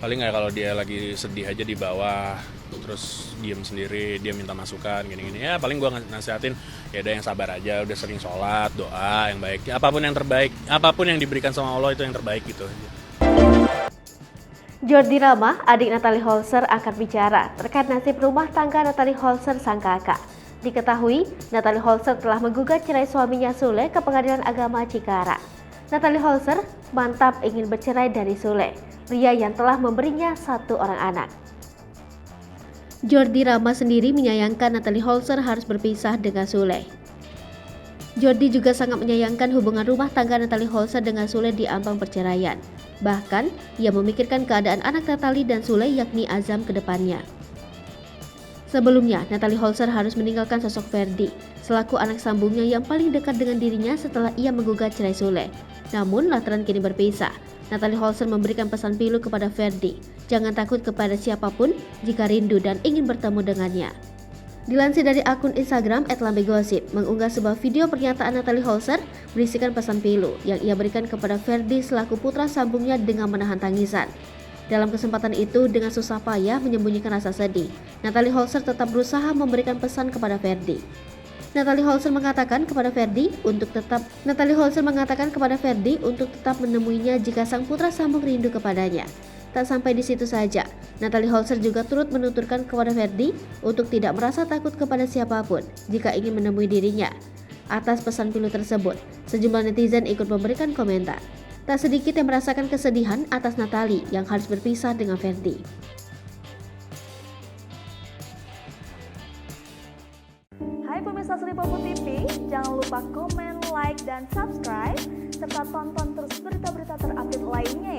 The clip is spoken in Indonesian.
Paling nggak kalau dia lagi sedih aja di bawah, terus diem sendiri, dia minta masukan gini-gini, ya paling gue nasihatin ya udah yang sabar aja, udah sering sholat, doa yang baik, apapun yang terbaik, apapun yang diberikan sama Allah itu yang terbaik gitu. Jordi Rama, adik Natalie Holzer, angkat bicara terkait nasib rumah tangga Natalie Holzer sang kakak. Diketahui, Natalie Holzer telah menggugat cerai suaminya Sule ke Pengadilan Agama Cikarang. Natalie Holzer mantap ingin bercerai dari Sule, pria yang telah memberinya 1 orang anak. Jordi Rama sendiri menyayangkan Natalie Holzer harus berpisah dengan Sule. Jordi juga sangat menyayangkan hubungan rumah tangga Natalie Holzer dengan Sule di ambang perceraian. Bahkan, ia memikirkan keadaan anak Natalie dan Sule yakni Azam ke depannya. Sebelumnya, Natalie Holzer harus meninggalkan sosok Ferdi, selaku anak sambungnya yang paling dekat dengan dirinya setelah ia menggugat cerai Sule. Namun, lantaran kini berpisah, Natalie Holzer memberikan pesan pilu kepada Ferdi, jangan takut kepada siapapun jika rindu dan ingin bertemu dengannya. Dilansir dari akun Instagram @lambegosip, mengunggah sebuah video pernyataan Natalie Holzer berisikan pesan pilu yang ia berikan kepada Ferdi selaku putra sambungnya dengan menahan tangisan. Dalam kesempatan itu, dengan susah payah menyembunyikan rasa sedih, Natalie Holzer tetap berusaha memberikan pesan kepada Ferdi. Natalie Holzer mengatakan kepada Ferdi untuk tetap menemuinya jika sang putra sambung rindu kepadanya. Tak sampai di situ saja, Natalie Holzer juga turut menuturkan kepada Ferdi untuk tidak merasa takut kepada siapapun jika ingin menemui dirinya. Atas pesan pilu tersebut, sejumlah netizen ikut memberikan komentar. Tak sedikit yang merasakan kesedihan atas Natalie yang harus berpisah dengan Ferdi. Hai pemirsa Sri Popo TV, jangan lupa komen, like, dan subscribe, serta tonton terus berita-berita terupdate lainnya